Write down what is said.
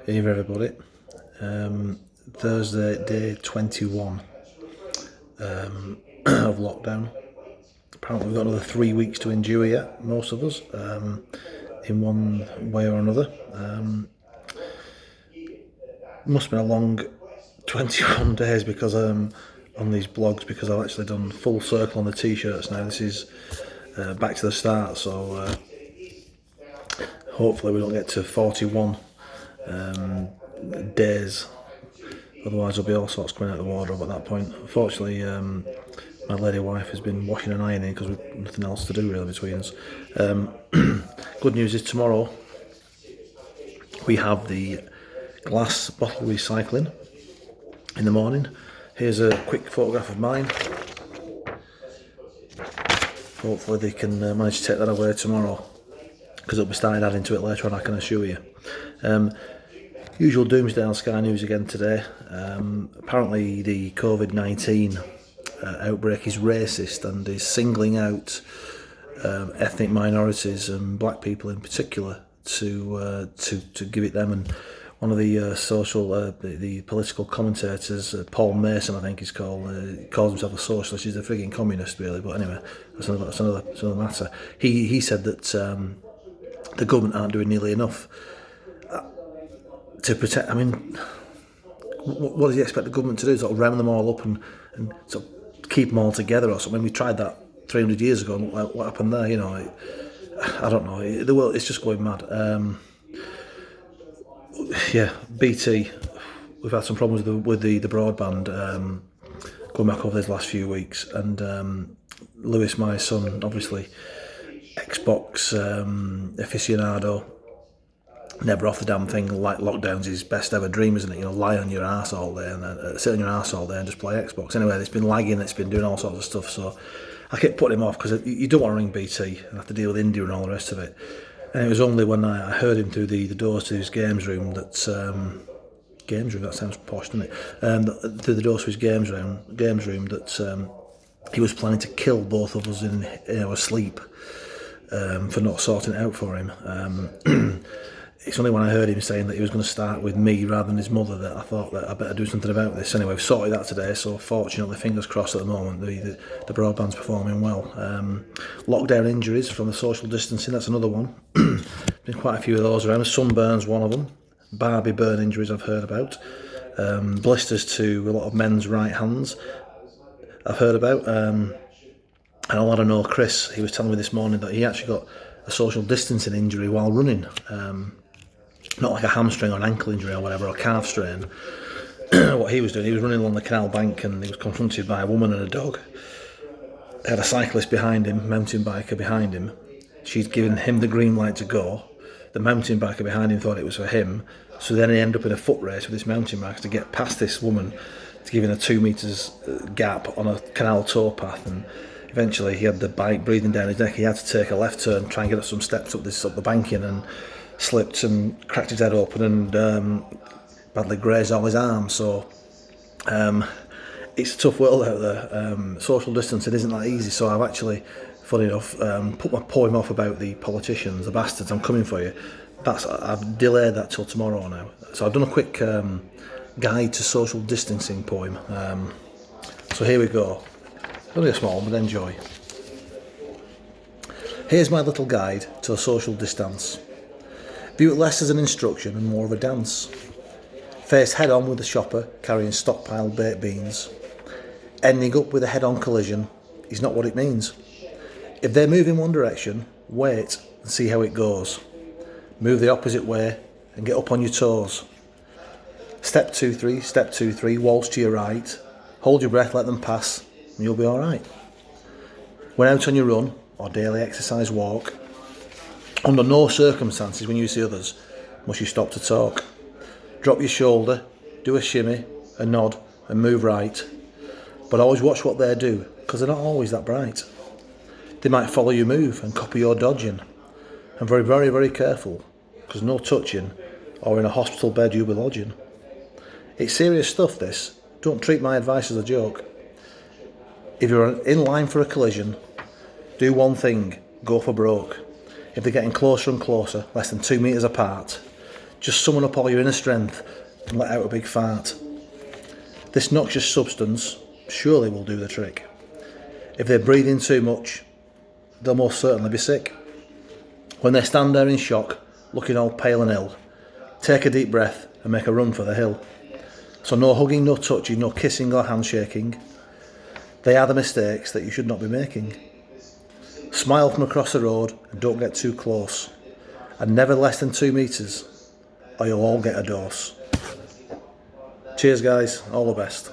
Evening, everybody. Thursday, day 21 of lockdown. Apparently, we've got another 3 weeks to endure yet, most of us, in one way or another. Must have been a long 21 days because on these blogs, because I've actually done full circle on the t-shirts now. This is back to the start, so hopefully we don't get to 41 days. Otherwise there'll be all sorts coming out of the wardrobe at that point. Unfortunately, my lady wife has been washing and ironing because we've nothing else to do really between us. Good news is tomorrow we have the glass bottle recycling in the morning. Here's a quick photograph of mine. Hopefully they can manage to take that away tomorrow, because it'll be started adding to it later on, I can assure you. Usual doomsday on Sky News again today. Apparently the COVID-19 outbreak is racist and is singling out ethnic minorities and black people in particular to give it them. And one of the the political commentators, Paul Mason, I think he's called, calls himself a socialist. He's a frigging communist, really. But anyway, that's another matter. He said that the government aren't doing nearly enough to protect. I mean, what does he expect the government to do? Sort of round them all up and sort of keep them all together or something? We tried that 300 years ago. And what happened there? You know, I don't know. The world, it's just going mad. Yeah, BT. We've had some problems with the broadband going back over these last few weeks, and Lewis, my son, obviously Xbox aficionado. Never off the damn thing. Like lockdown's his best ever dream, isn't it? You know, lie on your ass all day and sit on your ass all day and just play Xbox. Anyway, it's been lagging, it's been doing all sorts of stuff, so I kept putting him off because you don't want to ring BT and have to deal with India and all the rest of it. And it was only when I heard him through the doors to his games room that that sounds posh, doesn't it? Through the doors to his games room that he was planning to kill both of us in our sleep for not sorting it out for him. It's only when I heard him saying that he was going to start with me rather than his mother that I thought that I better do something about this. Anyway, we've sorted that today, so fortunately, fingers crossed at the moment, the broadband's performing well. Lockdown injuries from the social distancing, that's another one. Been quite a few of those around. Sunburns, one of them. Barbie burn injuries I've heard about. Blisters to a lot of men's right hands I've heard about. And a lot of know Chris, he was telling me this morning that he actually got a social distancing injury while running. Not like a hamstring or an ankle injury or whatever, or a calf strain. What he was doing, he was running along the canal bank and he was confronted by a woman and a dog. He had a cyclist behind him, mountain biker behind him. She'd given him the green light to go. The mountain biker behind him thought it was for him, so then he ended up in a foot race with this mountain biker to get past this woman, to give him a 2 metres gap on a canal towpath. And eventually he had the bike breathing down his neck. He had to take a left turn, try and get up some steps up the banking, and slipped and cracked his head open and badly grazed all his arms. So it's a tough world out there. Social distancing isn't that easy, so I've actually, funny enough, put my poem off about the politicians, the bastards, I'm coming for you. I've delayed that till tomorrow now. So I've done a quick guide to social distancing poem. So here we go. Only a small one, but enjoy. Here's my little guide to a social distance. View it less as an instruction and more of a dance. Face head on with the shopper carrying stockpiled baked beans. Ending up with a head-on collision is not what it means. If they move in one direction, wait and see how it goes. Move the opposite way and get up on your toes. Step 2, 3, step 2, 3, waltz to your right. Hold your breath, let them pass, and you'll be alright. When out on your run or daily exercise walk, under no circumstances when you see others must you stop to talk. Drop your shoulder, do a shimmy, a nod and move right. But always watch what they do, because they're not always that bright. They might follow your move and copy your dodging. And very, very, very careful, because no touching or in a hospital bed you'll be lodging. It's serious stuff, this. Don't treat my advice as a joke. If you're in line for a collision, do one thing, go for broke. If they're getting closer and closer, less than 2 metres apart, Just summon up all your inner strength and let out a big fart. This noxious substance surely will do the trick. If they're breathing too much, they'll most certainly be sick. When they stand there in shock, looking all pale and ill, take a deep breath and make a run for the hill. So no hugging, no touching, no kissing or handshaking. They are the mistakes that you should not be making. Smile from across the road and don't get too close. And never less than 2 metres, or you'll all get a dose. Cheers guys, all the best.